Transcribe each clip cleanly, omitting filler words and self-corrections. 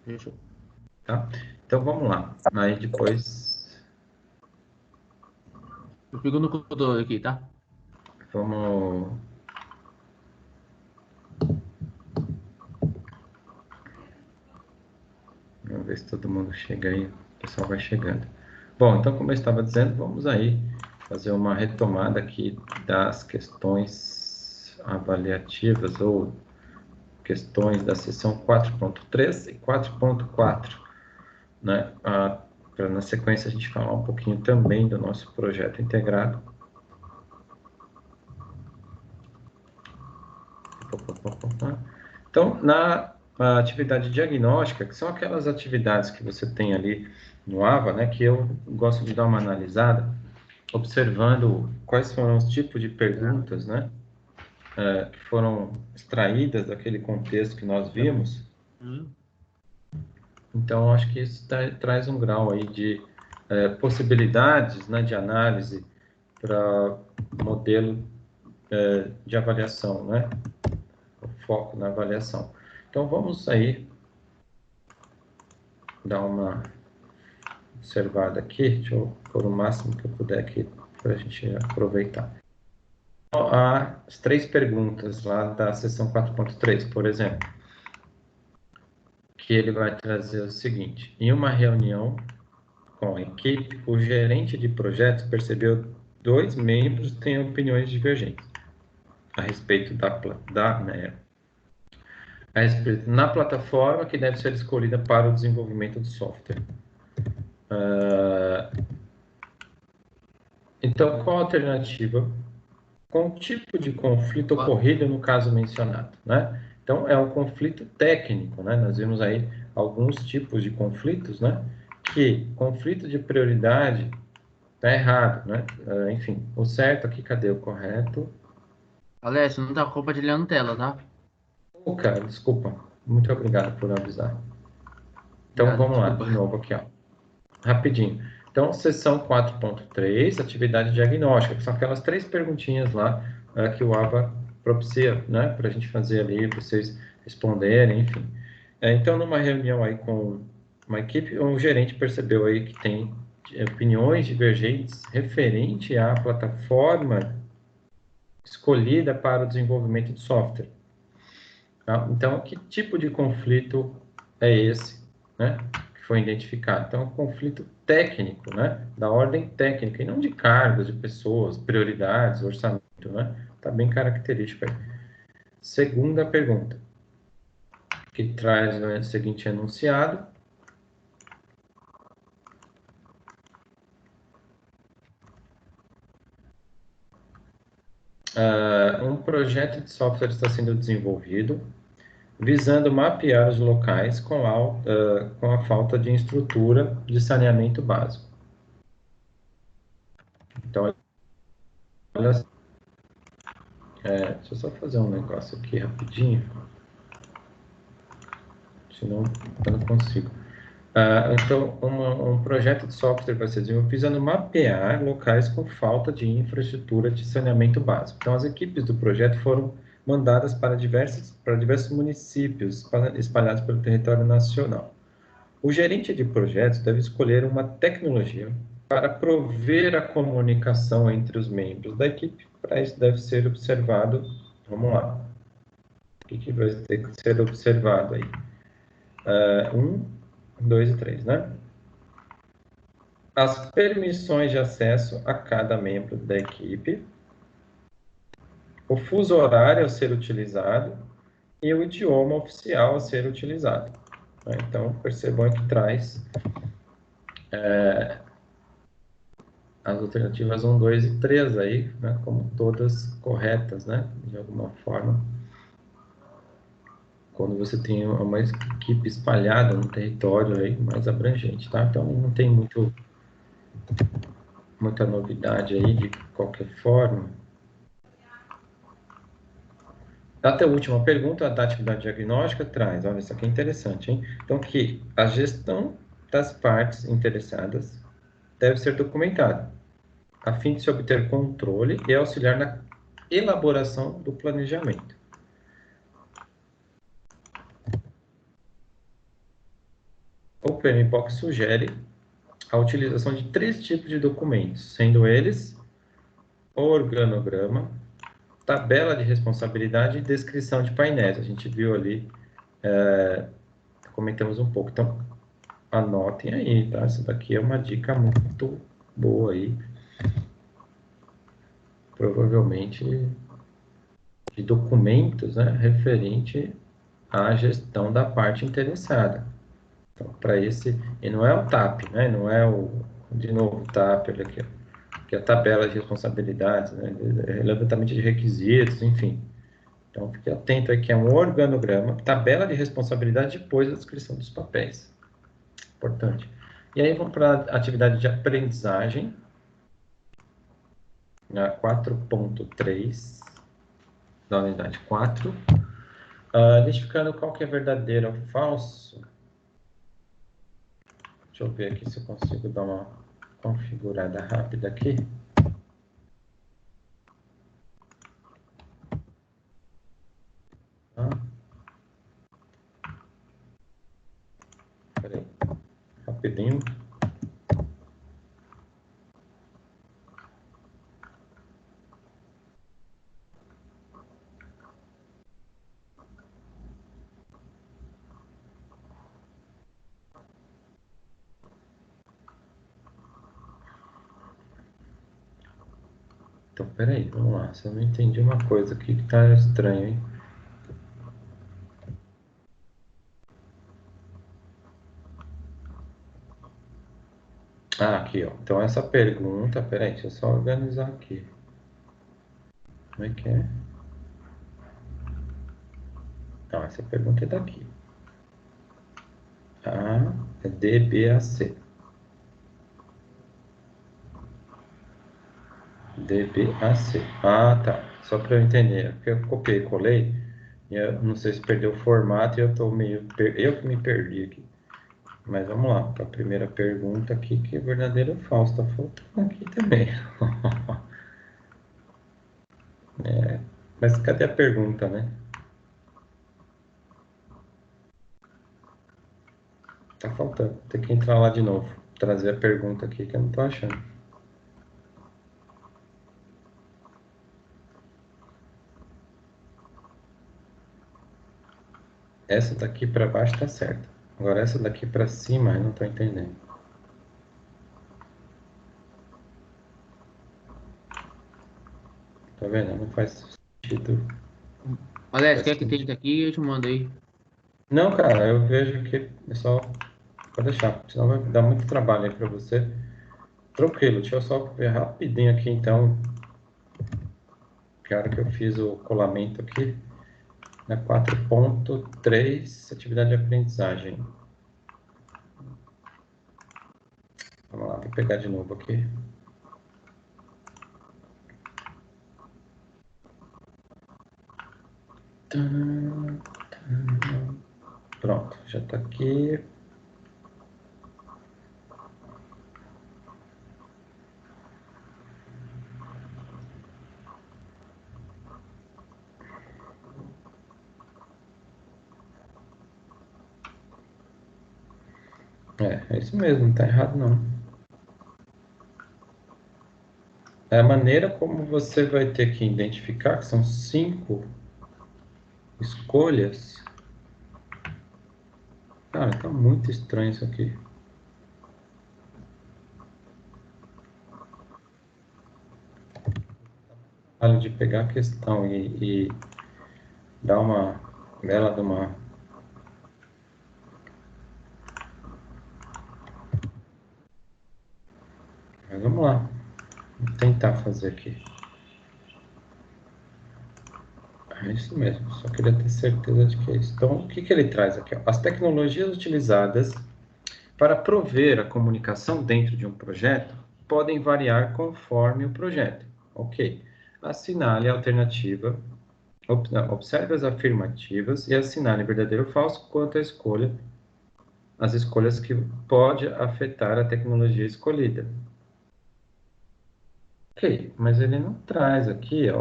Fechou. Tá? Então, vamos lá. Aí depois, Eu fico no computador aqui, tá? vamos... Vamos ver se todo mundo chega aí. O pessoal vai chegando. Bom, então, como eu estava dizendo, vamos aí fazer uma retomada aqui das questões avaliativas ou questões da seção 4.3 e 4.4, né? Para na sequência a gente falar um pouquinho também do nosso projeto integrado. Então, na atividade diagnóstica, que são aquelas atividades que você tem ali no AVA, né, que eu gosto de dar uma analisada, observando quais foram os tipos de perguntas, né, que foram extraídas daquele contexto que nós vimos. Hum. Então, acho que isso traz um grau aí de possibilidades, né, de análise para modelo de avaliação, né, o foco na avaliação. Então, vamos aí dar uma observada aqui, deixa eu pôr o máximo que eu puder aqui para a gente aproveitar. As 3 perguntas lá da seção 4.3, por exemplo, que ele vai trazer o seguinte: em uma reunião com a equipe, o gerente de projetos percebeu 2 membros têm opiniões divergentes a respeito a respeito na plataforma que deve ser escolhida para o desenvolvimento do software. Então, qual a alternativa? Com o tipo de conflito ocorrido no caso mencionado, né? Então, é um conflito técnico, né? Nós vimos aí alguns tipos de conflitos, né? Que conflito de prioridade está errado, né? Enfim, o certo aqui, cadê o correto? Alex, não tá compartilhando tela, tá? Cara, desculpa. Muito obrigado por avisar. Então, Nada, vamos lá, desculpa. de novo aqui, ó. Rapidinho. Então, seção 4.3, atividade diagnóstica, que são aquelas 3 perguntinhas lá que o AVA propicia, né, para a gente fazer ali, para vocês responderem, enfim. Então, numa reunião aí com uma equipe, um gerente percebeu aí que tem opiniões divergentes referente à plataforma escolhida para o desenvolvimento de software. Tá? Então, que tipo de conflito é esse, né, que foi identificado? Então, é um conflito técnico, né, da ordem técnica, e não de cargos, de pessoas, prioridades, orçamento, né? Está bem característico aí. Segunda pergunta, que traz o seguinte enunciado: um projeto de software está sendo desenvolvido visando mapear os locais com a falta de estrutura de saneamento básico. Então, olha, deixa eu só fazer um negócio aqui rapidinho, senão eu não consigo. Então, um projeto de software vai ser desenvolvido visando mapear locais com falta de infraestrutura de saneamento básico. Então, as equipes do projeto foram mandadas para diversos municípios espalhados pelo território nacional. O gerente de projetos deve escolher uma tecnologia para prover a comunicação entre os membros da equipe. Para isso, deve ser observado. Vamos lá. O que vai ter que ser observado aí? 1, 2 e 3, né? As permissões de acesso a cada membro da equipe, o fuso horário a ser utilizado e o idioma oficial a ser utilizado. Então, percebam que traz as alternativas 1, 2 e 3 aí, né, como todas corretas, né, de alguma forma. Quando você tem uma equipe espalhada no território aí, mais abrangente, tá? Então, não tem muita novidade aí, de qualquer forma. Até a última pergunta, a atividade diagnóstica traz, olha, isso aqui é interessante, hein? Então, que a gestão das partes interessadas deve ser documentada, a fim de se obter controle e auxiliar na elaboração do planejamento. PMBOK sugere a utilização de 3 tipos de documentos, sendo eles organograma, tabela de responsabilidade e descrição de painéis. A gente viu ali, comentamos um pouco. Então, anotem aí, tá? Essa daqui é uma dica muito boa aí. Provavelmente de documentos, né, referente à gestão da parte interessada. Então, para esse, e não é o TAP, né? Não é de novo, o TAP, olha aqui, que é a tabela de responsabilidades, né? Levantamento de requisitos, enfim. Então, fique atento aqui, é um organograma, tabela de responsabilidade depois da descrição dos papéis. Importante. E aí, vamos para a atividade de aprendizagem, na 4.3, da unidade 4. Identificando qual que é verdadeiro ou falso. Deixa eu ver aqui se eu consigo dar uma configurada rápida aqui. Espera aí, rapidinho. Então, peraí, vamos lá. Se eu não entendi uma coisa aqui que tá estranho, hein? Aqui, ó. Então, essa pergunta... Peraí, deixa eu só organizar aqui. Como é que é? Então, essa pergunta é daqui. É DBAC. DBAC. Tá. Só para eu entender. Porque eu copiei e colei. E eu não sei se perdeu o formato e eu tô meio... Eu que me perdi aqui. Mas vamos lá, para a primeira pergunta aqui, que é verdadeiro ou falso, tá faltando aqui também. Mas cadê a pergunta, né? Tá faltando, tem que entrar lá de novo, trazer a pergunta aqui que eu não tô achando. Essa daqui para baixo tá certa. Agora essa daqui para cima eu não tô entendendo. Tá vendo? Não faz sentido. Alex, Faz quer que sentido. tente aqui? Eu te mando aí. Não, cara, eu vejo que é só... Pode deixar, senão vai dar muito trabalho aí para você. Tranquilo, deixa eu só ver rapidinho aqui então. Que hora que eu fiz o colamento aqui. Na 4.3, atividade de aprendizagem. Vamos lá, vou pegar de novo aqui. Pronto, já está aqui. É isso mesmo, não está errado não. É a maneira como você vai ter que identificar, que são 5 escolhas. Cara, tá muito estranho isso aqui. Vale de pegar a questão e dar uma bela de uma... Mas vamos lá, vou tentar fazer aqui. É isso mesmo, só queria ter certeza de que é isso. Então, o que ele traz aqui? As tecnologias utilizadas para prover a comunicação dentro de um projeto podem variar conforme o projeto. Ok. Assinale a alternativa, observe as afirmativas e assinale verdadeiro ou falso quanto à escolha, as escolhas que pode afetar a tecnologia escolhida. Ok, mas ele não traz aqui a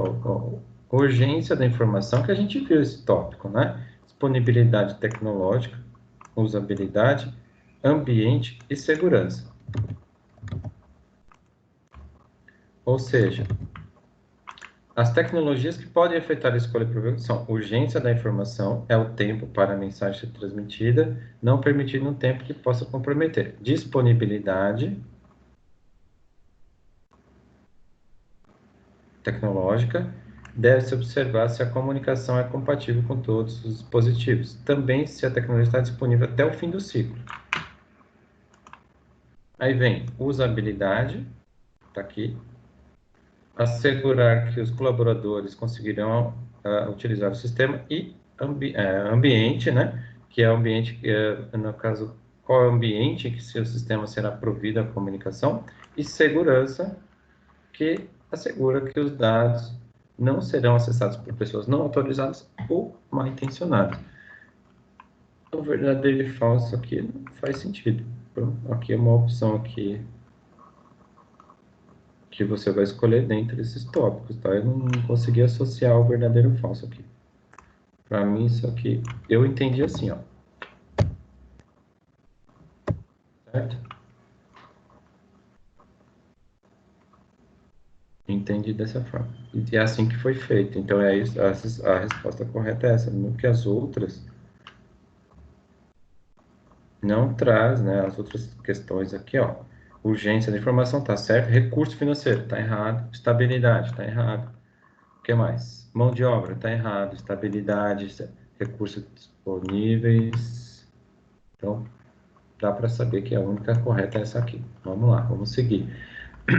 urgência da informação, que a gente viu esse tópico, né? Disponibilidade tecnológica, usabilidade, ambiente e segurança. Ou seja, as tecnologias que podem afetar a escolha provável são urgência da informação, é o tempo para a mensagem ser transmitida, não permitindo um tempo que possa comprometer. Disponibilidade tecnológica, deve-se observar se a comunicação é compatível com todos os dispositivos. Também se a tecnologia está disponível até o fim do ciclo. Aí vem usabilidade, está aqui. Assegurar que os colaboradores conseguirão utilizar o sistema e ambiente, né? Que é o ambiente, no caso, qual é o ambiente em que seu sistema será provido à comunicação, e segurança, que assegura que os dados não serão acessados por pessoas não autorizadas ou mal intencionadas. O verdadeiro e falso aqui não faz sentido. Então, aqui é uma opção aqui que você vai escolher dentre esses tópicos, tá? Eu não consegui associar o verdadeiro e o falso aqui. Para mim, isso aqui, eu entendi assim, ó. Certo? Entendi dessa forma. E é assim que foi feito. Então, é isso, a resposta correta é essa. No que as outras não traz, né? As outras questões aqui, ó. Urgência da informação, tá certo. Recurso financeiro, tá errado. Estabilidade, tá errado. O que mais? Mão de obra, tá errado. Estabilidade, recursos disponíveis. Então, dá para saber que a única correta é essa aqui. Vamos lá, vamos seguir.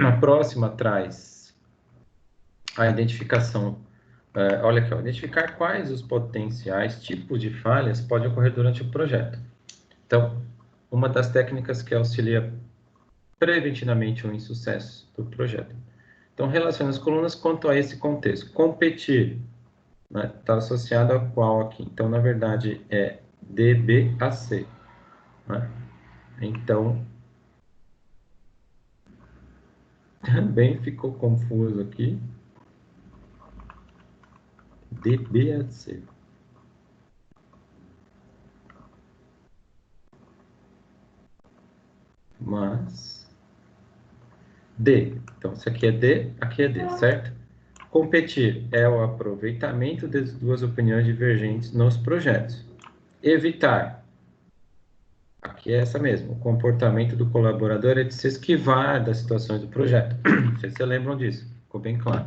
A próxima traz a identificação. Olha aqui, ó, identificar quais os potenciais tipos de falhas podem ocorrer durante o projeto. Então, uma das técnicas que auxilia preventivamente o insucesso do projeto. Então, relaciona as colunas quanto a esse contexto. Competir, né, está associado a qual aqui? Então, na verdade, é DBAC. Né? Então, também ficou confuso aqui. DBAC. Mas D. Então, isso aqui é D, certo? Competir é o aproveitamento das duas opiniões divergentes nos projetos. Evitar. Aqui é essa mesmo. O comportamento do colaborador é de se esquivar das situações do projeto. Não sei se vocês lembram disso. Ficou bem claro.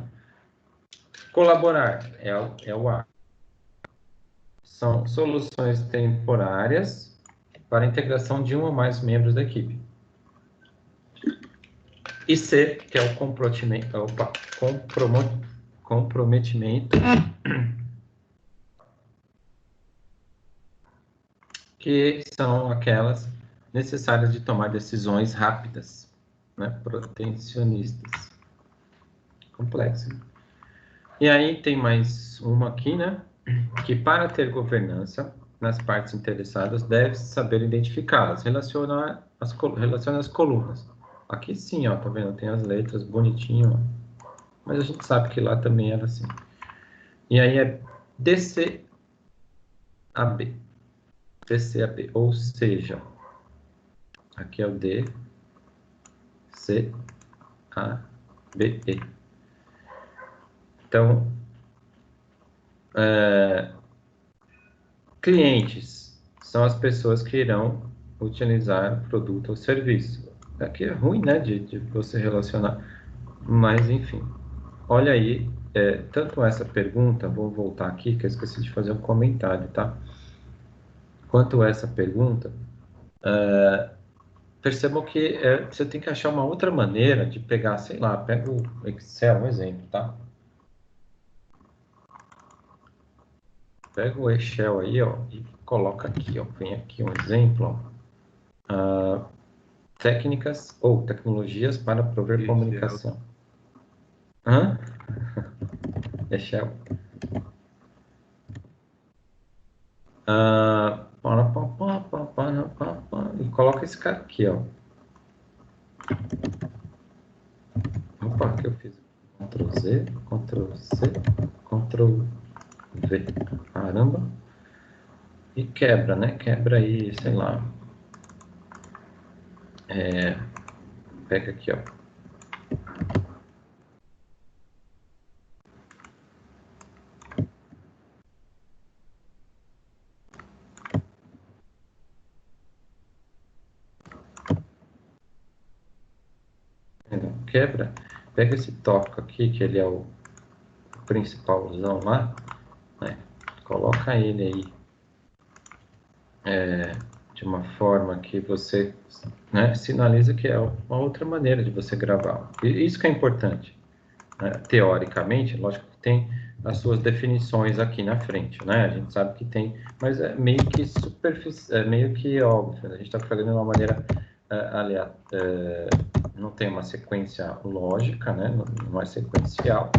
Colaborar é o A. São soluções temporárias para a integração de um ou mais membros da equipe. E C, que é o comprometimento, que são aquelas necessárias de tomar decisões rápidas, né, protecionistas. Complexo. E aí tem mais uma aqui, né, que para ter governança nas partes interessadas, deve-se saber identificá-las, relaciona as colunas. Aqui sim, ó, tá vendo? Tem as letras bonitinho, ó. Mas a gente sabe que lá também era assim. E aí é DCAB. DCAB, ou seja, aqui é o D, C, A, B, E. Então, clientes são as pessoas que irão utilizar o produto ou serviço. Aqui é ruim, né, de você relacionar, mas enfim. Olha aí, tanto essa pergunta, vou voltar aqui, que eu esqueci de fazer um comentário, tá? Quanto essa pergunta, percebam que você tem que achar uma outra maneira de pegar, sei lá, pega o Excel, um exemplo, tá? Pega o Excel aí, ó, e coloca aqui, ó, vem aqui um exemplo, ó. Técnicas ou tecnologias para prover Excel. comunicação. Hã? Excel. E coloca esse cara aqui, ó. Opa, o que eu fiz? Ctrl Z, Ctrl C, Ctrl V. Caramba. E quebra, né? Quebra aí, sei lá. Pega aqui, ó. Quebra. Pega esse tópico aqui, que ele é o principalzão lá, né? Coloca ele aí de uma forma que você, né, sinaliza que é uma outra maneira de você gravar. E isso que é importante, né? Teoricamente, lógico que tem as suas definições aqui na frente, né? A gente sabe que tem, mas é meio que superficial, é meio que óbvio. A gente está fazendo de uma maneira aleatória, não tem uma sequência lógica, né? Não é sequencial,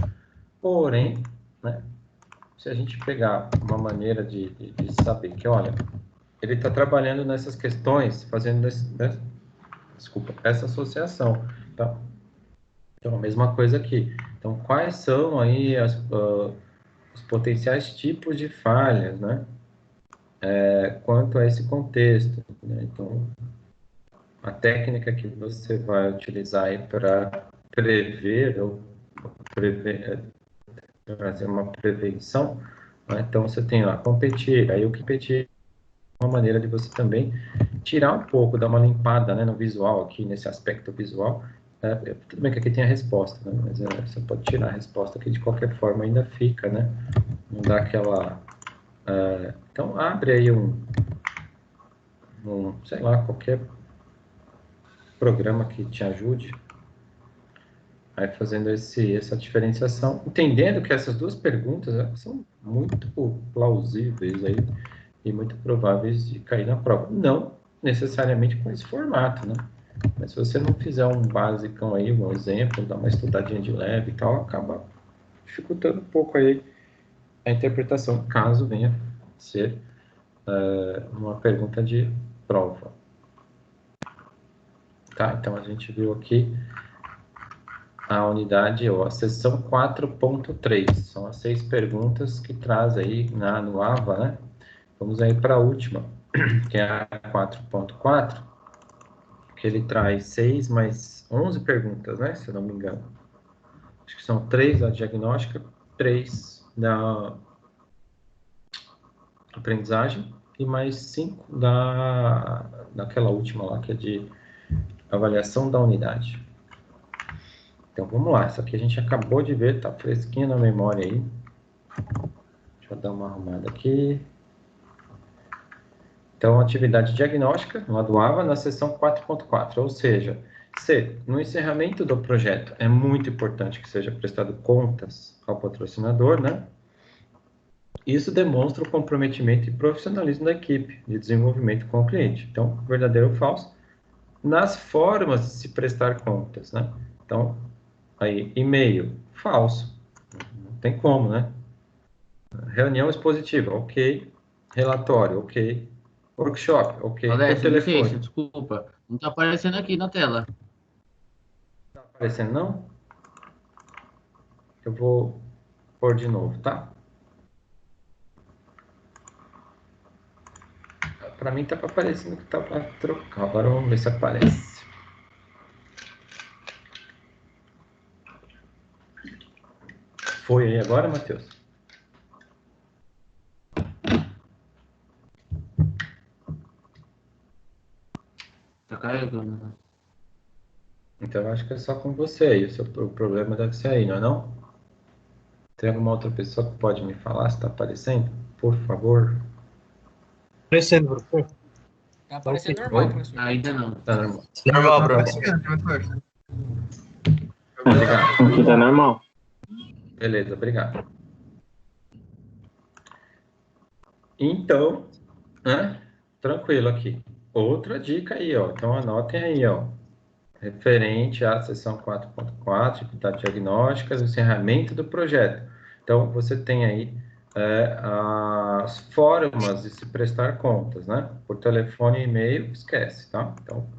porém, né? Se a gente pegar uma maneira de saber que, olha, ele está trabalhando nessas questões, fazendo desculpa, essa associação, tá? Então, a mesma coisa aqui. Então, quais são aí os potenciais tipos de falhas, né? Quanto a esse contexto, né? Então, a técnica que você vai utilizar aí para prever ou fazer uma prevenção, né? Então, você tem lá competir, aí o que competir é uma maneira de você também tirar um pouco, dar uma limpada, né, no visual aqui, nesse aspecto visual. Tudo bem que aqui tem a resposta, né, mas você pode tirar a resposta que de qualquer forma ainda fica, né? Não dá aquela... então, abre aí sei lá, qualquer programa que te ajude aí fazendo essa diferenciação, entendendo que essas duas perguntas, né, são muito plausíveis aí e muito prováveis de cair na prova. Não necessariamente com esse formato, né? Mas se você não fizer um basicão aí, um exemplo, dar uma estudadinha de leve e tal, acaba dificultando um pouco aí a interpretação, caso venha ser uma pergunta de prova. Tá? Então, a gente viu aqui a unidade, ou a seção 4.3. São as 6 perguntas que traz aí no AVA, né? Vamos aí para a última, que é a 4.4, que ele traz 6 mais 11 perguntas, né? Se eu não me engano. Acho que são 3 da diagnóstica, 3 da aprendizagem e mais 5 daquela última lá, que é de avaliação da unidade. Então, vamos lá. Isso aqui a gente acabou de ver, tá fresquinho na memória aí. Deixa eu dar uma arrumada aqui. Então, atividade diagnóstica, no ADUAVA, na seção 4.4, ou seja, se no encerramento do projeto é muito importante que seja prestado contas ao patrocinador, né? Isso demonstra o comprometimento e profissionalismo da equipe de desenvolvimento com o cliente. Então, verdadeiro ou falso? Nas formas de se prestar contas, né? Então, aí, e-mail, falso. Não tem como, né? Reunião expositiva, ok. Relatório, ok. Workshop, ok. Por Alessio, licença, telefone. desculpa. Não tá aparecendo aqui na tela. Tá aparecendo, não? Eu vou pôr de novo, tá? Para mim tá aparecendo que tá para trocar. Agora vamos ver se aparece. Foi aí agora, Matheus? Tá carregando. Então eu acho que é só com você aí. O problema deve ser aí, não é não? Tem alguma outra pessoa que pode me falar se está aparecendo? Por favor. Aparecendo, professor. Tá aparecendo Oi? normal, professor. Ainda não. Tá normal. Normal, Tá professor. aparecendo, muito forte. Obrigado. Aqui tá normal. Beleza, obrigado. Então, né? Tranquilo aqui. Outra dica aí, ó. Então anotem aí, ó. Referente à seção 4.4, atividade diagnóstica, o encerramento do projeto. Então, você tem aí as formas de se prestar contas, né? Por telefone e e-mail, esquece, tá? Então,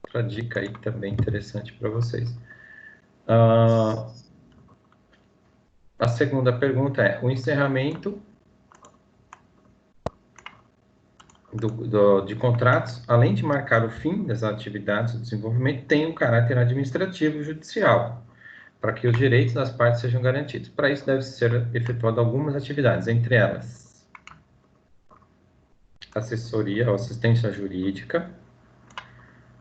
outra dica aí também interessante para vocês. A segunda pergunta é: o encerramento de contratos, além de marcar o fim das atividades do desenvolvimento, tem um caráter administrativo e judicial, para que os direitos das partes sejam garantidos. Para isso, deve ser efetuado algumas atividades, entre elas assessoria ou assistência jurídica,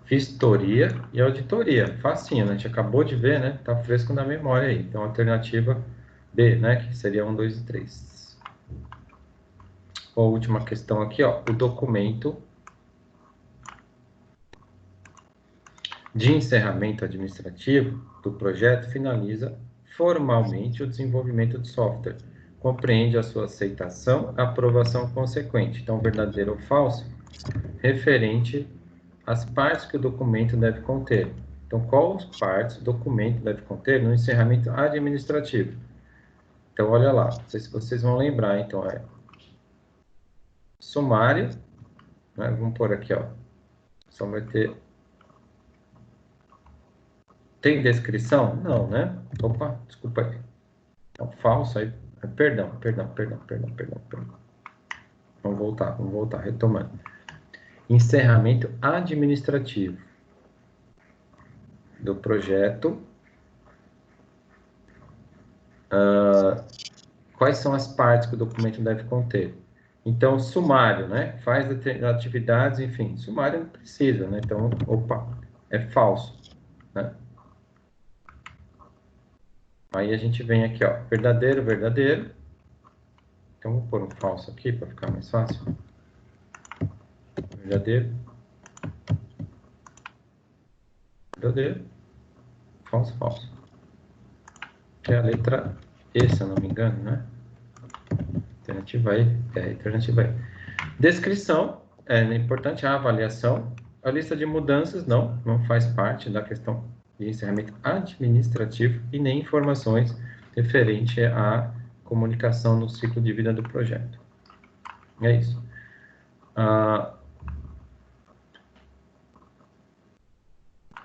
vistoria e auditoria. Facinho, né? A gente acabou de ver, né? Tá fresco na memória aí. Então, alternativa B, né? Que seria 1, 2 e 3. A última questão aqui, ó. O documento de encerramento administrativo do projeto finaliza formalmente o desenvolvimento do software. Compreende a sua aceitação, aprovação consequente. Então, verdadeiro ou falso, referente às partes que o documento deve conter. Então, quais partes o documento deve conter no encerramento administrativo? Então, olha lá, não sei se vocês vão lembrar, então, é sumário, né? Vamos pôr aqui, ó, só vai ter... Tem descrição? Não, né? Opa, desculpa aí. Então, falso aí. Perdão. Vamos voltar, retomando. Encerramento administrativo do projeto. Quais são as partes que o documento deve conter? Então, sumário, né? Faz atividades, enfim. Sumário não precisa, né? Então, opa, é falso, né? Aí a gente vem aqui, ó, verdadeiro. Então, vou pôr um falso aqui para ficar mais fácil. Verdadeiro. Falso. Que é a letra E, se eu não me engano, né? Alternativa E. Descrição, é importante a avaliação. A lista de mudanças, não faz parte da questão de encerramento administrativo e nem informações referente à comunicação no ciclo de vida do projeto. É isso.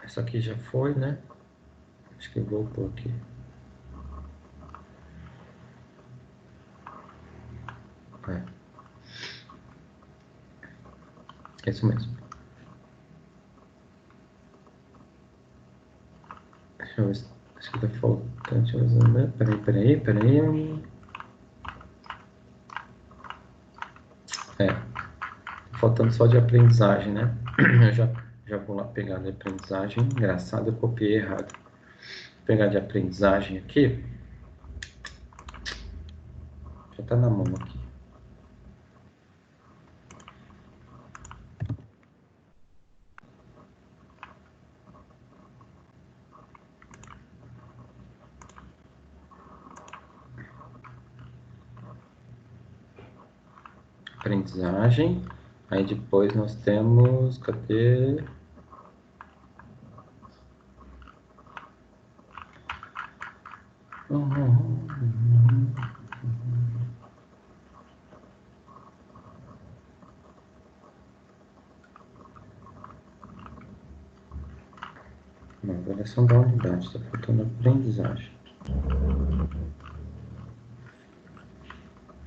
Essa aqui já foi, né? Acho que eu vou pôr aqui. É isso mesmo. Deixa eu ver se acho que tá faltando. Peraí. Faltando só de aprendizagem, né? Eu já vou lá pegar de aprendizagem. Engraçado, eu copiei errado. Vou pegar de aprendizagem aqui. Já tá na mão aqui. Aprendizagem. Aí depois nós temos... Cadê? Não, avaliação da unidade. Está faltando aprendizagem.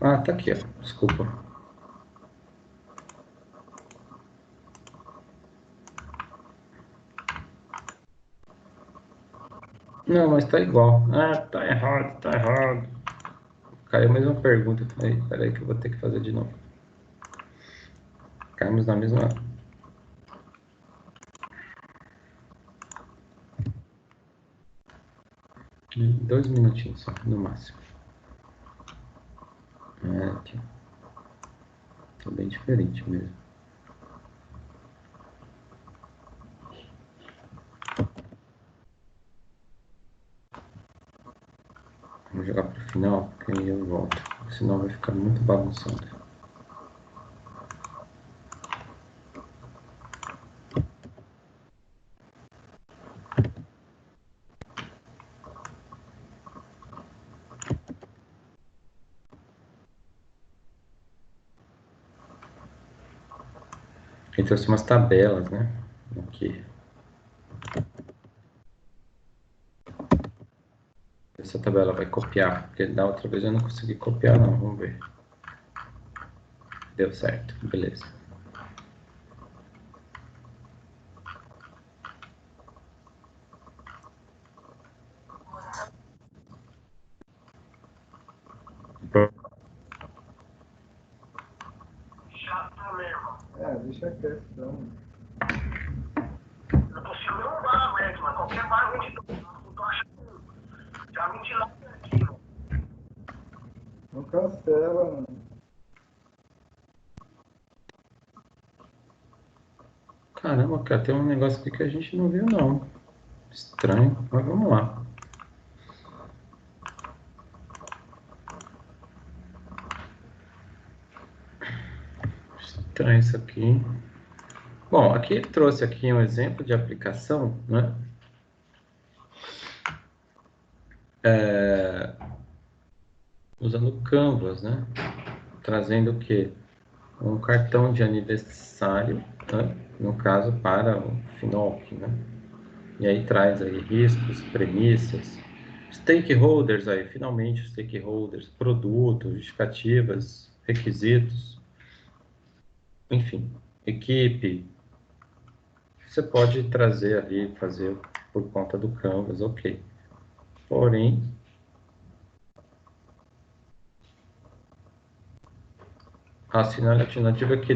Ah, tá aqui, ó. Desculpa. Não, mas tá igual. Ah, tá errado. Caiu a mesma pergunta. Peraí que eu vou ter que fazer de novo. Caímos na mesma... 2 minutinhos só, no máximo. Aqui. Tá bem diferente mesmo. Vou jogar pro final, porque aí eu volto. Senão vai ficar muito bagunçado. Ele trouxe umas tabelas, né? Aqui. Essa tabela vai copiar, porque da outra vez eu não consegui copiar, não. Vamos ver. Deu certo, beleza. É, deixa quieto, então. Eu tô filmando um bairro, mas qualquer bairro a gente não tô achando. Já me tirar pertinho. Não cancela, mano. Caramba, cara, tem um negócio aqui que a gente não viu, não. Estranho, mas vamos lá. Estranho isso aqui. Bom, aqui ele trouxe aqui um exemplo de aplicação, né? Usando o Canvas, né? Trazendo o quê? Um cartão de aniversário, né? No caso, para o FINOC, né? E aí traz aí riscos, premissas, stakeholders aí, finalmente stakeholders, produtos, justificativas, requisitos, enfim, equipe. Você pode trazer ali, fazer por conta do Canvas, ok. Porém, a assinale alternativa que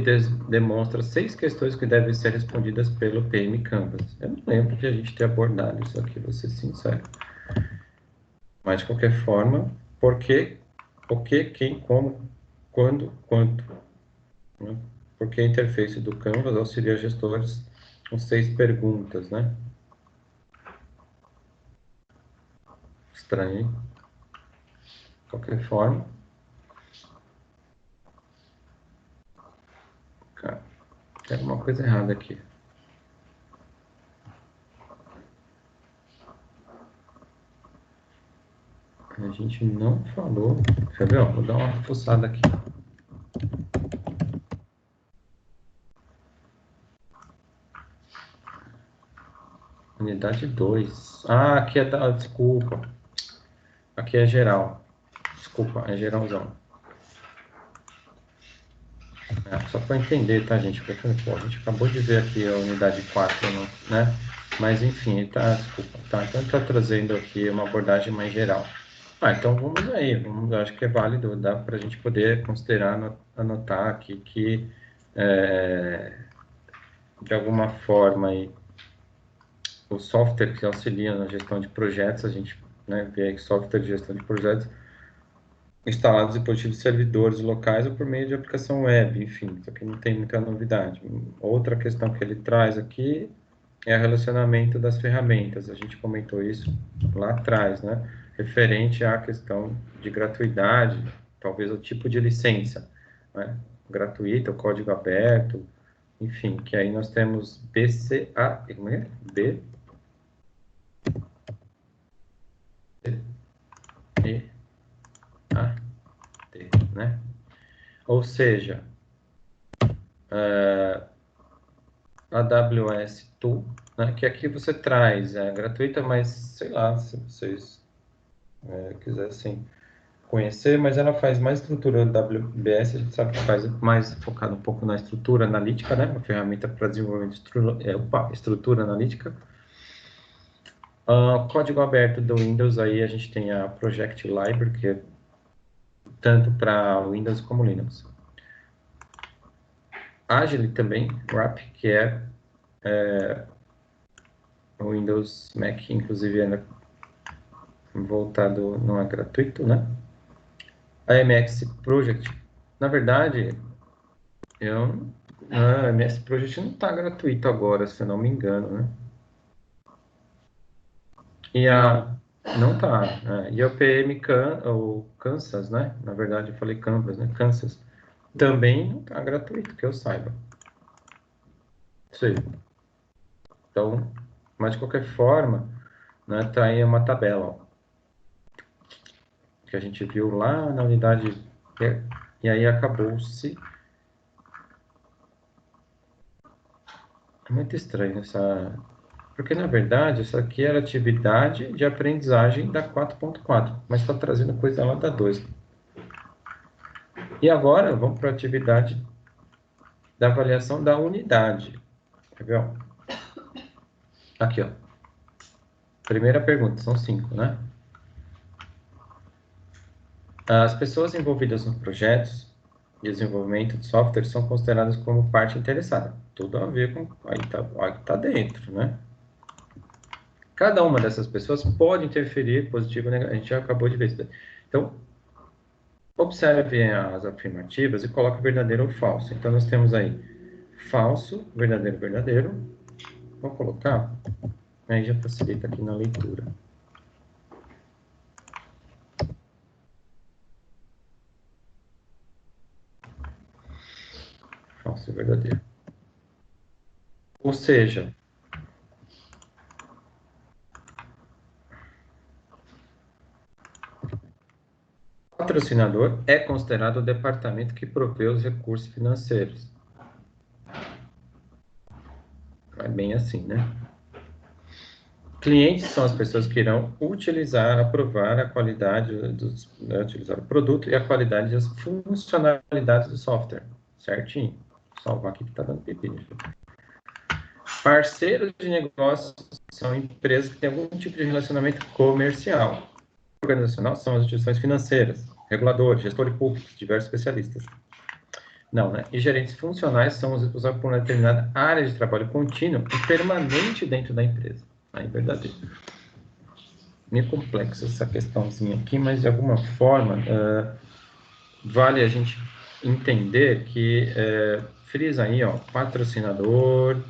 demonstra 6 questões que devem ser respondidas pelo PM Canvas. Eu não lembro de a gente ter abordado isso aqui, vou ser sincero. Mas, de qualquer forma, por quê, o que, quem, como, quando, quanto. Né? Porque a interface do Canvas auxilia gestores com 6 perguntas, né? Estranho, hein? De qualquer forma. Cara, tem alguma coisa errada aqui. A gente não falou. Quer ver? Ó, vou dar uma fuçada aqui. Unidade 2. Ah, aqui é da. Desculpa. Aqui é geral. Desculpa, é geralzão. É, só para entender, tá, gente? Porque, pô, a gente acabou de ver aqui a unidade 4, né? Mas, enfim, tá, desculpa. Tá, então tá trazendo aqui uma abordagem mais geral. Ah, então vamos aí. Vamos, acho que é válido, dá para a gente poder considerar, anotar aqui que, de alguma forma, aí, o software que auxilia na gestão de projetos, a gente, né, vê aí software de gestão de projetos instalados em dispositivos servidores locais ou por meio de aplicação web, enfim, isso aqui não tem muita novidade. Outra questão que ele traz aqui é o relacionamento das ferramentas, a gente comentou isso lá atrás, né, referente à questão de gratuidade, talvez o tipo de licença, né, gratuita, o código aberto, enfim, que aí nós temos BCA, como é? B E A T, né? Ou seja, a AWS Tool, né? Que aqui você traz, é gratuita, mas sei lá, se vocês quisessem conhecer, mas ela faz mais estrutura da AWS, a gente sabe que faz mais focado um pouco na estrutura analítica, né? Uma ferramenta para desenvolvimento de estrutura analítica. Código aberto do Windows, aí a gente tem a Project Library, que é tanto para Windows como Linux. Agile também, RAP, que é o Windows Mac, inclusive ainda voltado, não é gratuito, né? A MX Project, na verdade, a MS Project não está gratuito agora, se eu não me engano, né? E não tá, né? E o o Kansas, né? Na verdade, eu falei Canvas, né? Kansas também não tá gratuito, que eu saiba. Isso aí. Então, mas de qualquer forma, né, tá aí uma tabela, ó, que a gente viu lá na unidade, e aí acabou-se. É muito estranho essa. Porque, na verdade, isso aqui era atividade de aprendizagem da 4.4, mas está trazendo coisa lá da 2. E agora, vamos para a atividade da avaliação da unidade. Quer ver? Ó? Aqui, ó. Primeira pergunta, são 5, né? As pessoas envolvidas nos projetos desenvolvimento de software são consideradas como parte interessada. Tudo a ver com... Aí tá dentro, né? Cada uma dessas pessoas pode interferir positivo ou negativo. A gente já acabou de ver isso daí. Então, observe as afirmativas e coloque verdadeiro ou falso. Então, nós temos aí falso, verdadeiro, verdadeiro. Vou colocar, aí já facilita aqui na leitura. Falso e verdadeiro. Ou seja, o patrocinador é considerado o departamento que provê os recursos financeiros. É bem assim, né? Clientes são as pessoas que irão utilizar, aprovar a qualidade utilizar o produto e a qualidade das funcionalidades do software. Certinho. Vou salvar aqui que está dando pipi. Parceiros de negócios são empresas que têm algum tipo de relacionamento comercial. Organizacional são as instituições financeiras, reguladores, gestores públicos, diversos especialistas. Não, né? E gerentes funcionais são os responsáveis por uma determinada área de trabalho contínuo e permanente dentro da empresa. Aí, verdadeiro. Meio complexa essa questãozinha aqui, mas de alguma forma vale a gente entender que frisa aí, ó, patrocinador,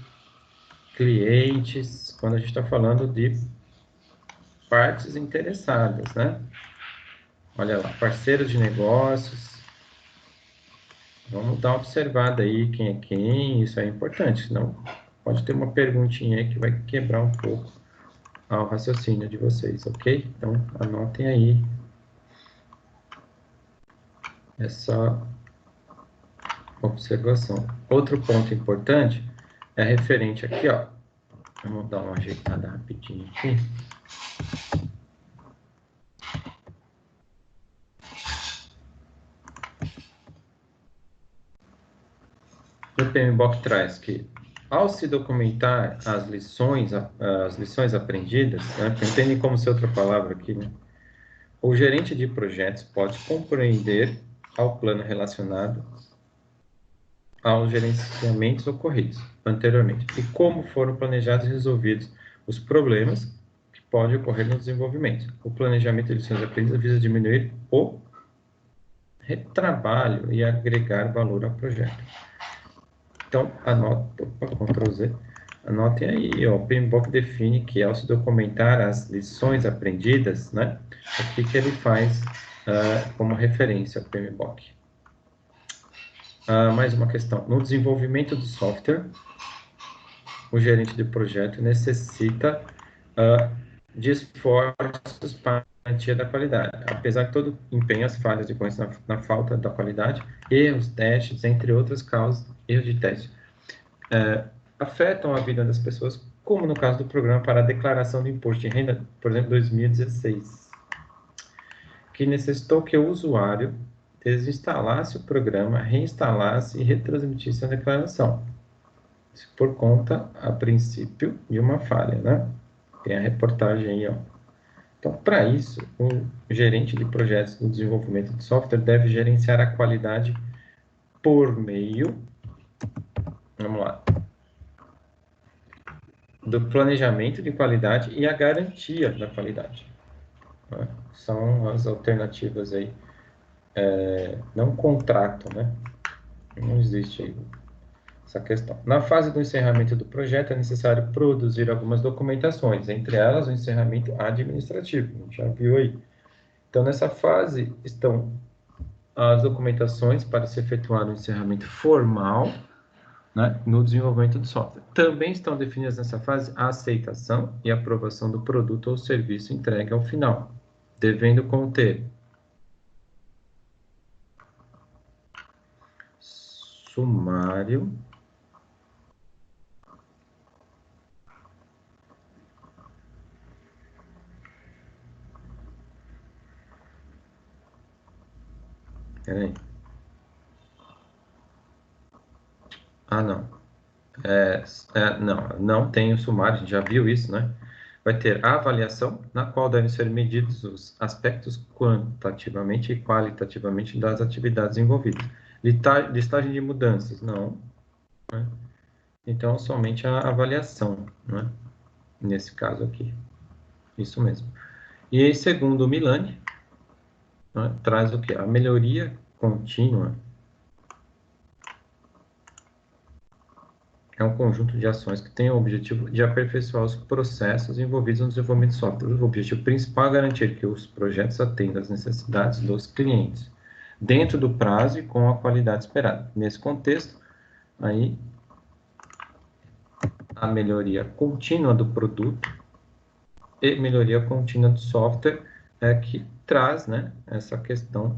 clientes, quando a gente está falando de partes interessadas, né? Olha lá, parceiros de negócios. Vamos dar uma observada aí quem é quem, isso é importante, senão pode ter uma perguntinha aí que vai quebrar um pouco ao raciocínio de vocês, ok? Então, anotem aí essa observação. Outro ponto importante é referente aqui, ó. Vamos dar uma ajeitada rapidinho aqui. O PMBOK traz que, ao se documentar as lições aprendidas, né, entendem como se outra palavra aqui, né? O gerente de projetos pode compreender ao plano relacionado aos gerenciamentos ocorridos anteriormente e como foram planejados e resolvidos os problemas que podem ocorrer no desenvolvimento. O planejamento de lições aprendidas visa diminuir o retrabalho e agregar valor ao projeto. Então, Ctrl Z, anotem aí, ó, o PMBOK define que ao se documentar as lições aprendidas, né, o que ele faz como referência ao PMBOK. Mais uma questão, no desenvolvimento do software, o gerente de projeto necessita de esforços para a garantia da qualidade. Apesar de todo empenho, as falhas decorrentes na falta da qualidade, erros, testes, entre outras causas, erros de teste, afetam a vida das pessoas, como no caso do programa para a declaração do imposto de renda, por exemplo, 2016, que necessitou que o usuário desinstalasse o programa, reinstalasse e retransmitisse a declaração. Isso por conta, a princípio, de uma falha, né? Tem a reportagem aí, ó. Então, para isso, o gerente de projetos do desenvolvimento de software deve gerenciar a qualidade por meio, vamos lá, do planejamento de qualidade e a garantia da qualidade. Né? São as alternativas aí. Não contrato, né? Não existe aí essa questão. Na fase do encerramento do projeto, é necessário produzir algumas documentações, entre elas o encerramento administrativo, a gente já viu aí. Então, nessa fase estão as documentações para se efetuar o encerramento formal, né, no desenvolvimento do software. Também estão definidas nessa fase a aceitação e aprovação do produto ou serviço entregue ao final, devendo conter sumário, peraí. Não tem o sumário, a gente já viu isso, né? Vai ter a avaliação, na qual devem ser medidos os aspectos quantitativamente e qualitativamente das atividades envolvidas. Listagem de mudanças? Não. Né? Então, somente a avaliação, né? Nesse caso aqui. Isso mesmo. E aí, segundo o Milani, né, traz o quê? A melhoria contínua é um conjunto de ações que tem o objetivo de aperfeiçoar os processos envolvidos no desenvolvimento de software. O objetivo principal é garantir que os projetos atendam às necessidades dos clientes, dentro do prazo e com a qualidade esperada. Nesse contexto, aí, a melhoria contínua do produto e melhoria contínua do software é que traz, né, essa questão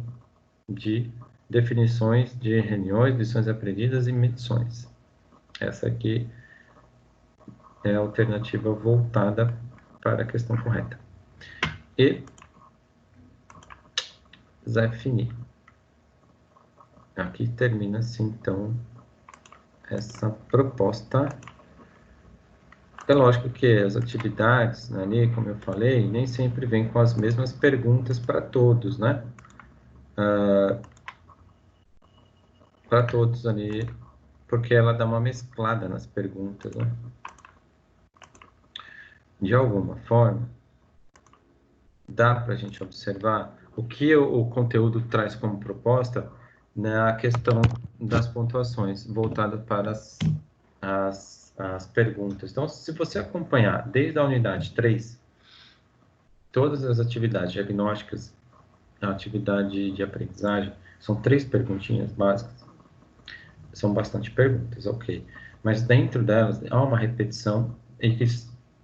de definições de reuniões, lições aprendidas e medições. Essa aqui é a alternativa voltada para a questão correta. E Zafini. Aqui termina-se, então, essa proposta. É lógico que as atividades, ali, como eu falei, nem sempre vêm com as mesmas perguntas para todos, né? Para todos ali, porque ela dá uma mesclada nas perguntas, né? De alguma forma, dá para a gente observar o que o conteúdo traz como proposta na questão das pontuações, voltada para as perguntas. Então, se você acompanhar desde a unidade 3, todas as atividades diagnósticas, a atividade de aprendizagem, são 3 perguntinhas básicas. São bastante perguntas, ok. Mas dentro delas há uma repetição e que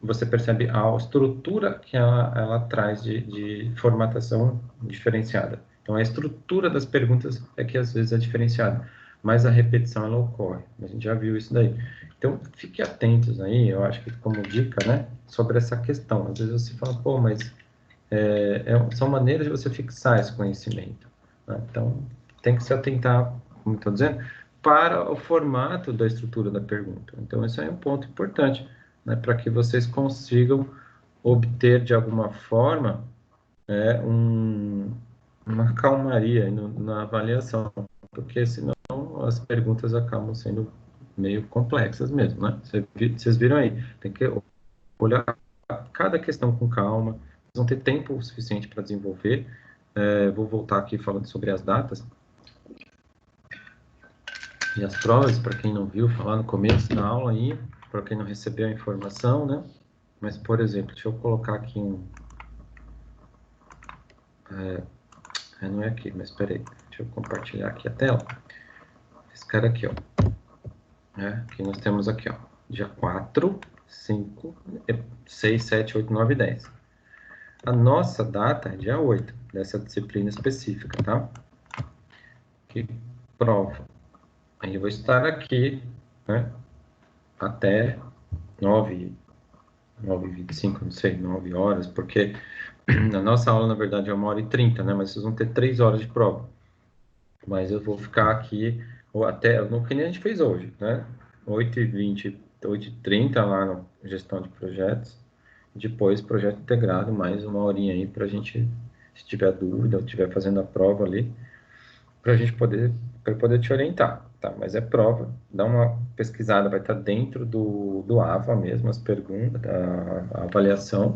você percebe a estrutura que ela traz de formatação diferenciada. Então, a estrutura das perguntas é que às vezes é diferenciada, mas a repetição ela ocorre. A gente já viu isso daí. Então, fique atentos aí, eu acho que como dica, né, sobre essa questão. Às vezes você fala, pô, mas são maneiras de você fixar esse conhecimento, né? Então, tem que se atentar, como estou dizendo, para o formato da estrutura da pergunta. Então, esse é um ponto importante, né, para que vocês consigam obter, de alguma forma, uma calmaria na avaliação, porque senão as perguntas acabam sendo meio complexas mesmo, né? Vocês viram aí, tem que olhar cada questão com calma, vocês vão ter tempo suficiente para desenvolver. Vou voltar aqui falando sobre as datas e as provas, para quem não viu, falar no começo da aula aí, para quem não recebeu a informação, né? Mas, por exemplo, deixa eu colocar aqui não é aqui, mas espera aí, deixa eu compartilhar aqui a tela. Esse cara aqui, ó. Que nós temos aqui, ó, dia 4, 5, 6, 7, 8, 9 e 10. A nossa data é dia 8, dessa disciplina específica, tá? Que prova. Aí eu vou estar aqui, né, até 9h25, não sei, 9 horas, porque a nossa aula, na verdade, é 1h30, né, mas vocês vão ter 3 horas de prova. Mas eu vou ficar aqui, ou até, no que nem a gente fez hoje, né, 8h20, 8h30 lá na gestão de projetos, depois projeto integrado, mais 1 horinha aí para a gente, se tiver dúvida ou estiver fazendo a prova ali, para a gente poder te orientar, tá? Mas é prova, dá uma pesquisada, vai estar dentro do AVA mesmo, as perguntas, a avaliação,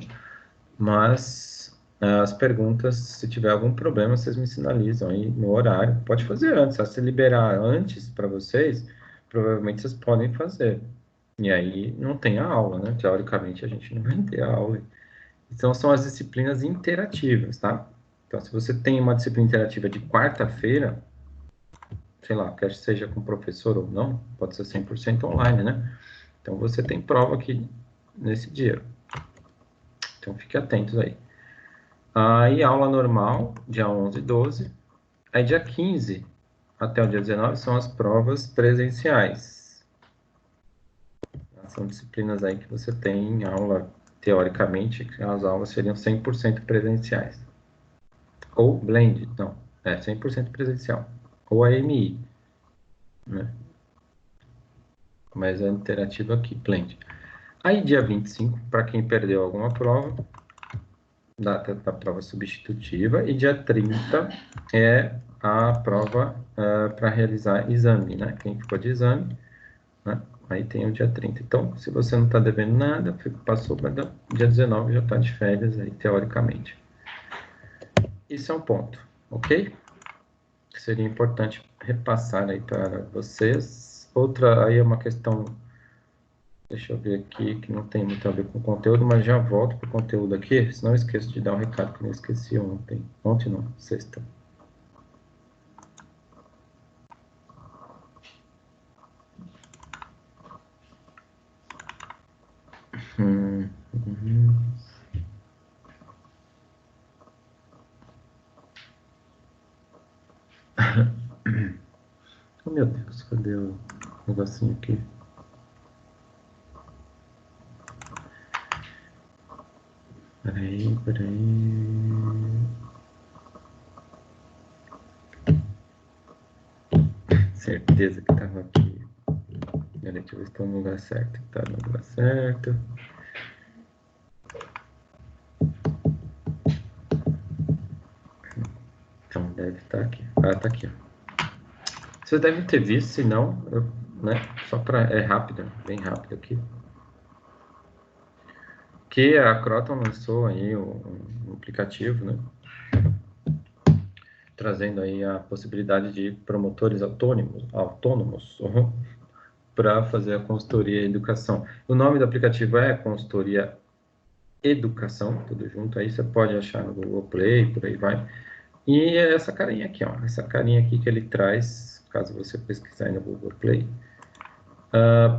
mas as perguntas, se tiver algum problema, vocês me sinalizam aí no horário, pode fazer antes, se liberar antes para vocês, provavelmente vocês podem fazer, e aí não tem a aula, né? Teoricamente a gente não vai ter a aula. Então são as disciplinas interativas, tá? Então se você tem uma disciplina interativa de quarta-feira, sei lá, quer seja com professor ou não, pode ser 100% online, né? Então, você tem prova aqui nesse dia. Então, fique atentos aí. Aí, aula normal, dia 11 e 12. Aí, dia 15 até o dia 19 são as provas presenciais. São disciplinas aí que você tem aula, teoricamente, as aulas seriam 100% presenciais. Ou blend, não, 100% presencial. Ou AMI, né? Mas é interativa aqui, blend. Aí, dia 25, para quem perdeu alguma prova, data da prova substitutiva, e dia 30 é a prova para realizar exame, né? Quem ficou de exame, né? Aí tem o dia 30. Então, se você não está devendo nada, passou para dia 19, já está de férias aí, teoricamente. Isso é um ponto, ok? Seria importante repassar aí para vocês. Outra, aí é uma questão, deixa eu ver aqui, que não tem muito a ver com o conteúdo, mas já volto para o conteúdo aqui, senão eu esqueço de dar um recado que eu esqueci ontem. Ontem não, sexta. Uhum. Oh, meu Deus, cadê o negocinho aqui? Peraí. Certeza que estava aqui. Peraí, deixa eu ver se está no lugar certo. Está no lugar certo. Então, deve estar aqui. Ah, tá aqui, ó. Vocês devem ter visto, se não, né? Só para... É rápido, bem rápido aqui. Que a Croton lançou aí um aplicativo, né? Trazendo aí a possibilidade de promotores autônomos para fazer a consultoria e educação. O nome do aplicativo é Consultoria Educação, tudo junto aí, você pode achar no Google Play, por aí vai. E é essa carinha aqui, ó, essa carinha aqui que ele traz, caso você pesquisar aí no Google Play,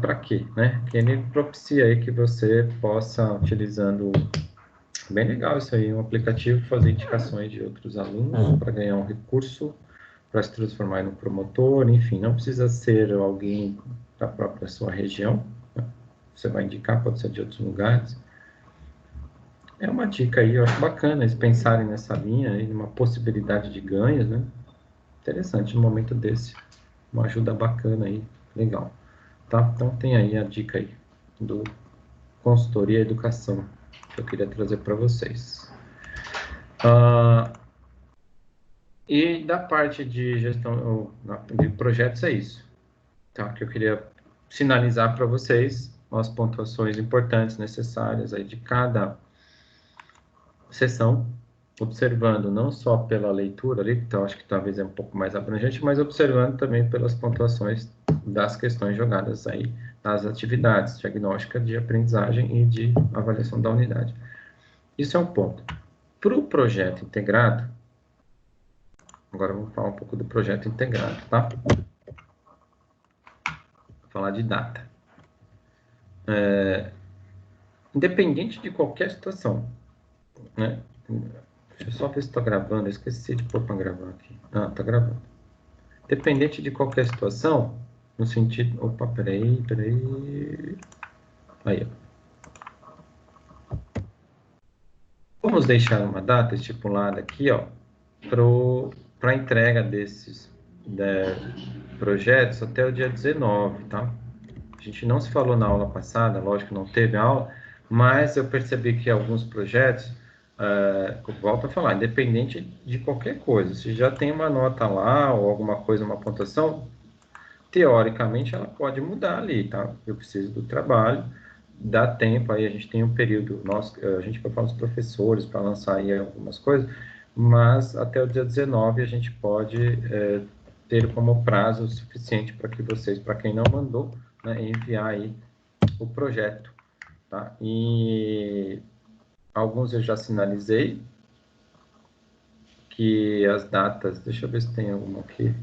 para quê, né? Que ele propicia aí que você possa, utilizando, bem legal isso aí, um aplicativo, fazer indicações de outros alunos para ganhar um recurso, para se transformar em um promotor, enfim, não precisa ser alguém da própria sua região, né? Você vai indicar, pode ser de outros lugares. É uma dica aí, eu acho bacana eles pensarem nessa linha, aí, numa possibilidade de ganhos, né? Interessante, no momento desse, uma ajuda bacana aí, legal. Tá? Então tem aí a dica aí do Consultoria Educação, que eu queria trazer para vocês. E da parte de gestão de projetos é isso, tá? Que eu queria sinalizar para vocês as pontuações importantes necessárias aí de cada sessão, observando não só pela leitura ali, então acho que talvez é um pouco mais abrangente, mas observando também pelas pontuações das questões jogadas aí nas atividades diagnóstica de aprendizagem e de avaliação da unidade. Isso é um ponto. Para o projeto integrado, agora vamos falar um pouco do projeto integrado, tá? Vou falar de data. Independente de qualquer situação, né? Deixa eu só ver se está gravando, eu esqueci de pôr para gravar aqui. Ah, está gravando. Dependente de qualquer situação, no sentido... Opa, peraí. Aí, ó. Vamos deixar uma data estipulada aqui, ó, para a entrega desses projetos até o dia 19, tá? A gente não se falou na aula passada, lógico que não teve aula, mas eu percebi que alguns projetos, volto a falar, independente de qualquer coisa, se já tem uma nota lá ou alguma coisa, uma pontuação, teoricamente ela pode mudar ali, tá? Eu preciso do trabalho, dá tempo, aí a gente tem um período, a gente vai falar dos professores para lançar aí algumas coisas, mas até o dia 19 a gente pode ter como prazo suficiente para que vocês, para quem não mandou, né, enviar aí o projeto, tá? E alguns eu já sinalizei, que as datas, deixa eu ver se tem alguma aqui,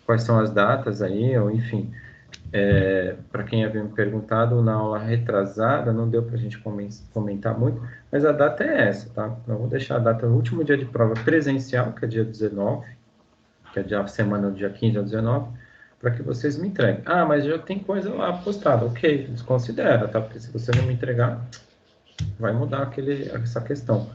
quais são as datas aí, ou enfim, para quem havia me perguntado, na aula retrasada, não deu para a gente comentar muito, mas a data é essa, tá? Eu vou deixar a data no último dia de prova presencial, que é dia 19, que é a semana do dia 15 ao 19, para que vocês me entreguem. Ah, mas já tem coisa lá postada. Ok, desconsidera, tá? Porque se você não me entregar, vai mudar essa questão.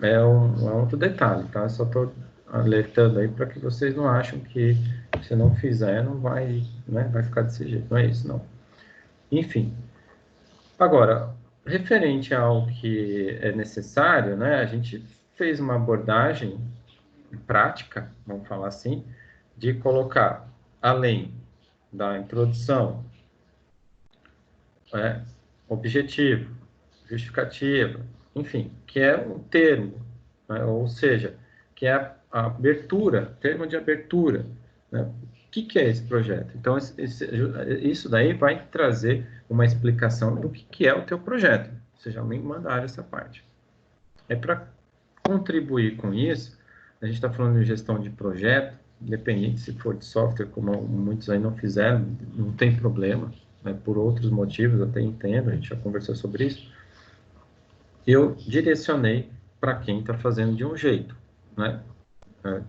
É um outro detalhe, tá? Eu só estou alertando aí para que vocês não achem que se não fizer, não vai, né? Vai ficar desse jeito. Não é isso, não. Enfim. Agora, referente ao que é necessário, né, a gente fez uma abordagem prática, vamos falar assim, de colocar, além da introdução, né, objetivo, justificativa, enfim, que é um termo, né, ou seja, que é a abertura, termo de abertura, né? O que é esse projeto? Então, isso daí vai trazer uma explicação do que é o teu projeto. Vocês já me mandaram essa parte. É para contribuir com isso, a gente está falando de gestão de projeto, independente se for de software, como muitos aí não fizeram, não tem problema, né, por outros motivos, até entendo, a gente já conversou sobre isso. Eu direcionei para quem está fazendo de um jeito, né?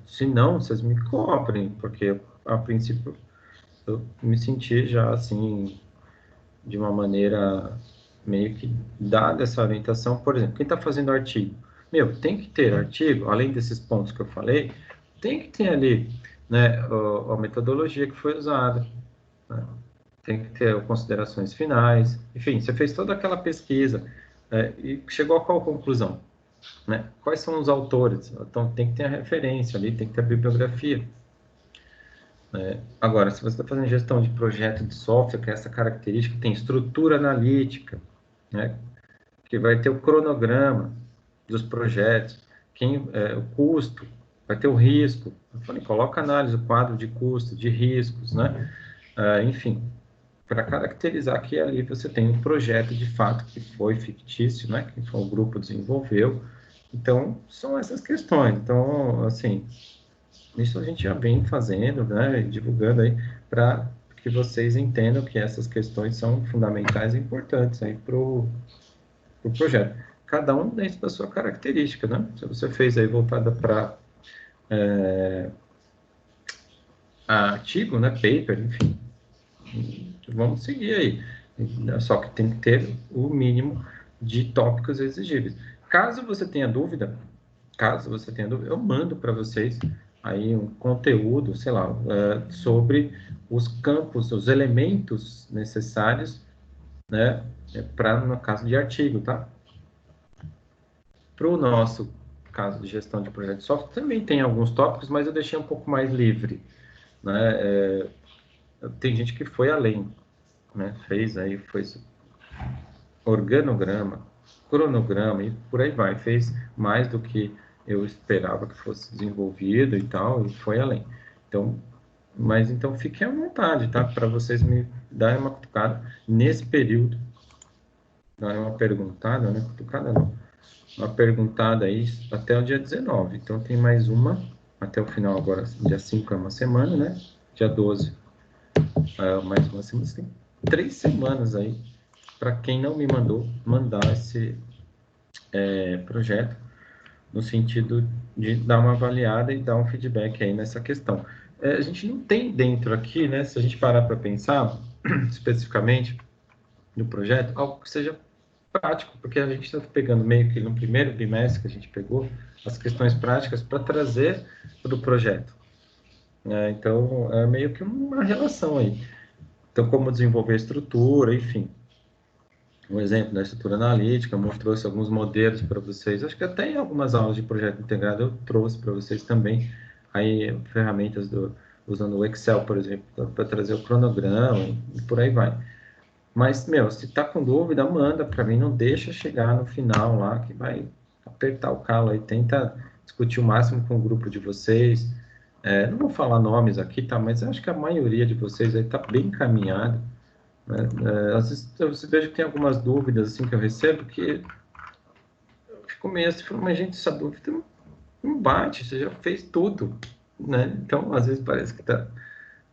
Se não, vocês me cobrem, porque a princípio eu me senti já assim, de uma maneira meio que dada essa orientação. Por exemplo, quem está fazendo artigo, tem que ter artigo, além desses pontos que eu falei, tem que ter ali, né, a metodologia que foi usada, né? Tem que ter considerações finais, enfim, você fez toda aquela pesquisa, e chegou a qual conclusão? Né? Quais são os autores? Então, tem que ter a referência ali, tem que ter a bibliografia. Né? Agora, se você está fazendo gestão de projeto de software, que é essa característica, tem estrutura analítica, né? Que vai ter o cronograma dos projetos, o custo, vai ter o risco. Eu falei, coloca análise, o quadro de custo, de riscos, né? Enfim, para caracterizar que ali você tem um projeto de fato que foi fictício, né? Que foi o grupo desenvolveu. Então, são essas questões. Então, assim, isso a gente já vem fazendo, né? Divulgando aí para que vocês entendam que essas questões são fundamentais e importantes aí para o projeto. Cada um dentro da sua característica, né? Se você fez aí voltada para artigo, né? Paper, enfim, vamos seguir aí. Só que tem que ter o mínimo de tópicos exigíveis. Caso você tenha dúvida, eu mando para vocês aí um conteúdo, sei lá, sobre os campos, os elementos necessários, né, para no caso de artigo, tá? Para o nosso caso de gestão de projeto de software, também tem alguns tópicos, mas eu deixei um pouco mais livre, né? Tem gente que foi além, né? Fez aí, foi organograma, cronograma e por aí vai. Fez mais do que eu esperava que fosse desenvolvido e tal, e foi além. Então, mas então fiquem à vontade, tá? Para vocês me darem uma cutucada nesse período, darem uma perguntada, né? Cutucada não. Uma perguntada aí até o dia 19. Então tem mais uma até o final agora, dia 5 é uma semana, né? Dia 12 mais uma semana. Tem 3 semanas aí para quem não me mandou, mandar esse projeto, no sentido de dar uma avaliada e dar um feedback aí nessa questão. A gente não tem dentro aqui, né, se a gente parar para pensar especificamente no projeto, algo que seja prático, porque a gente está pegando meio que no primeiro bimestre que a gente pegou as questões práticas para trazer para o projeto. Então, é meio que uma relação aí. Então, como desenvolver a estrutura, enfim, um exemplo da estrutura analítica, trouxe alguns modelos para vocês. Acho que até em algumas aulas de projeto integrado eu trouxe para vocês também aí ferramentas usando o Excel, por exemplo, para trazer o cronograma e por aí vai. Mas, se está com dúvida, manda para mim, não deixa chegar no final lá, que vai apertar o calo aí, tenta discutir o máximo com o grupo de vocês. Não vou falar nomes aqui, tá? Mas acho que a maioria de vocês aí está bem encaminhado, né? Às vezes eu vejo que tem algumas dúvidas assim que eu recebo que eu fico meio assim, mas gente, essa dúvida não bate, você já fez tudo, né? Então, às vezes parece que tá,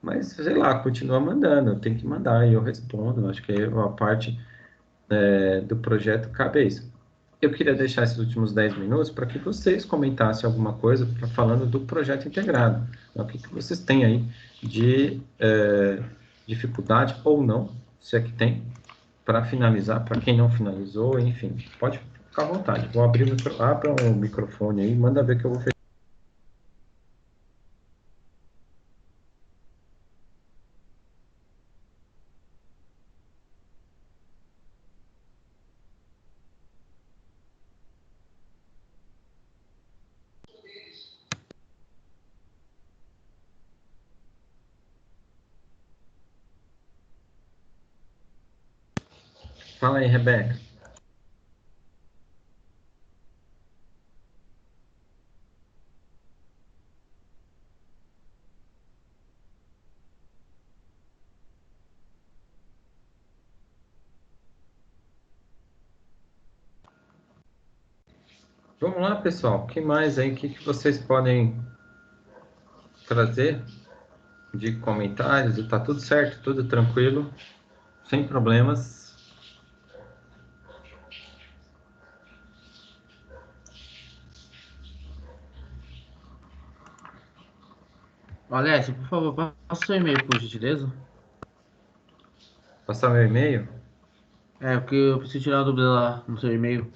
mas sei lá, continua mandando, tem que mandar e eu respondo. Acho que é uma parte do projeto cabe a isso. Eu queria deixar esses últimos 10 minutos para que vocês comentassem alguma coisa falando do projeto integrado. Né? O que vocês têm aí de dificuldade ou não, se é que tem, para finalizar, para quem não finalizou, enfim, pode ficar à vontade. Vou abrir abra o microfone aí, manda ver que eu vou fechar. Fala aí, Rebeca. Vamos lá, pessoal. O que mais aí? O que vocês podem trazer de comentários? Está tudo certo, tudo tranquilo, sem problemas. Alessio, por favor, passa o seu e-mail, por gentileza. Passar meu e-mail? É, porque eu preciso tirar a dúvida lá no seu e-mail.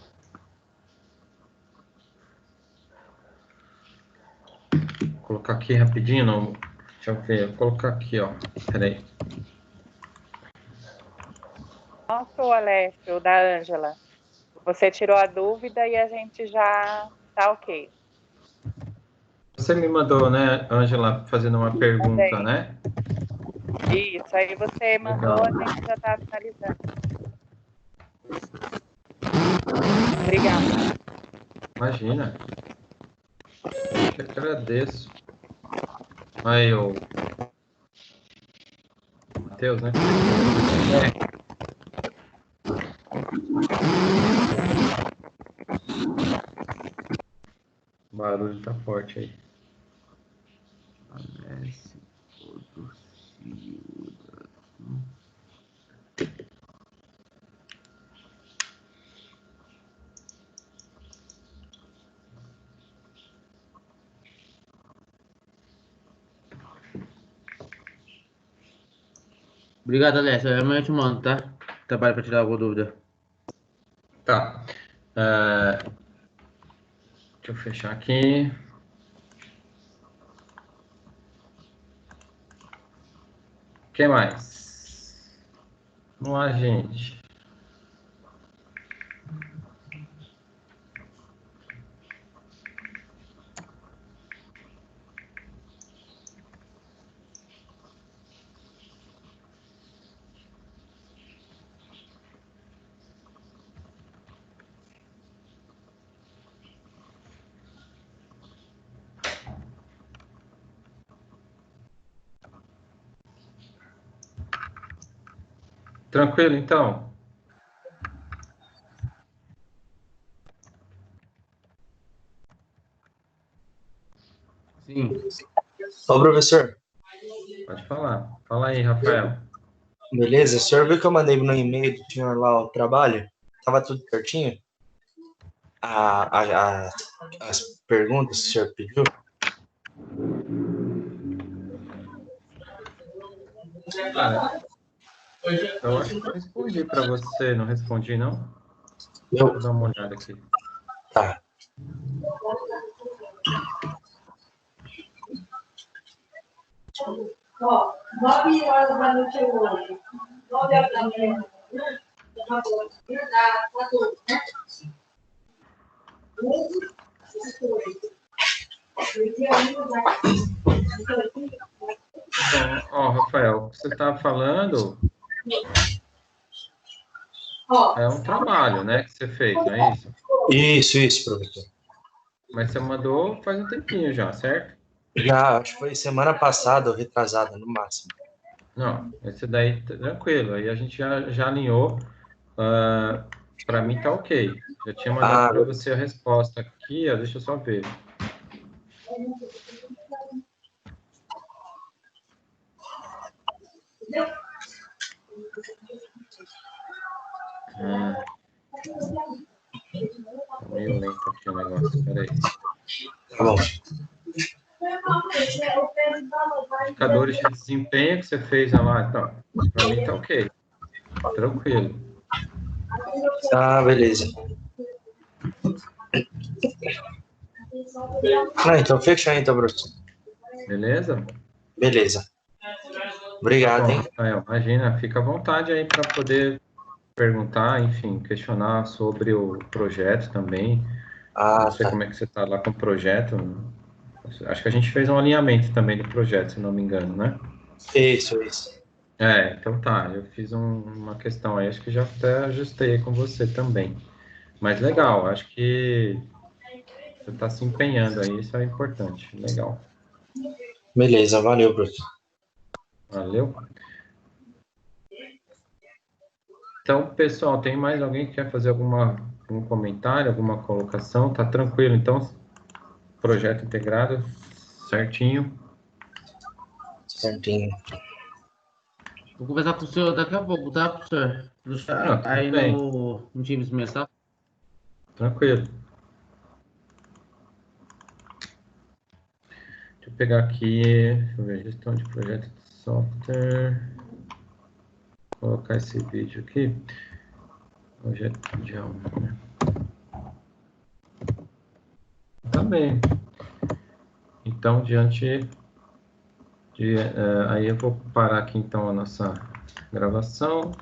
Vou colocar aqui rapidinho, não. Deixa eu ver, vou colocar aqui, ó. Peraí. Nosso Alessio, da Ângela. Você tirou a dúvida e a gente já tá ok. Você me mandou, né, Ângela, fazendo uma pergunta, Também. né? Isso, aí você mandou, Legal. a gente já tá finalizando. Obrigada. Imagina. Eu que agradeço. Aí, o Matheus, né? O barulho tá forte aí. Alessio Clodo Silva. Obrigado, Alessio. Amanhã eu te mando, tá? Trabalho pra tirar alguma dúvida. Tá. Deixa eu fechar aqui. O que mais? Vamos lá, gente. Tranquilo, então? Sim. Ô, professor, Pode falar. Fala aí, Rafael. beleza? O senhor viu que eu mandei no e-mail do senhor lá o trabalho? Tava tudo certinho? As perguntas que o senhor pediu? Cara, eu acho que eu respondi para você. Não respondi, não? Eu, Vou dar uma olhada aqui. tá. Ó, 9 horas da noite hoje. 9 horas da manhã. Tá bom. Verdade, tá tudo, né? Então, ó, Rafael, o que você estava falando é um trabalho, né, que você fez, não é isso? Isso, professor. Mas você mandou faz um tempinho já, certo? Já, acho que foi semana passada ou retrasada, no máximo. Não, esse daí, tranquilo. Aí a gente já alinhou. Para mim tá ok. Já tinha mandado para você a resposta aqui, ó, deixa eu só ver. Tá meio lento aqui o negócio, peraí. Tá bom. Indicadores de desempenho que você fez lá, então, para mim tá ok. Tranquilo. Tá, beleza. Então fechou então, professor. Beleza? Beleza. Obrigado, Bom, hein? Rafael, imagina, fica à vontade aí para poder perguntar, enfim, questionar sobre o projeto também. Não sei Tá. como é que você está lá com o projeto. Acho que a gente fez um alinhamento também do projeto, se não me engano, né? Isso. Então tá, eu fiz uma questão aí, acho que já até ajustei aí com você também. Mas legal, acho que você está se empenhando aí, isso é importante. Legal. Beleza, valeu, professor. Valeu. Então, pessoal, tem mais alguém que quer fazer algum comentário, alguma colocação? Tá tranquilo, então? Projeto integrado, certinho. Certinho. Vou conversar com o senhor daqui a pouco, tá, professor? Não, Deixar tudo aí bem. no Teams mesmo, tá? Tranquilo. Deixa eu pegar aqui, deixa eu ver, gestão de projeto de software. Vou colocar esse vídeo aqui. Projeto de aula, né? Também. Então, aí eu vou parar aqui então a nossa gravação.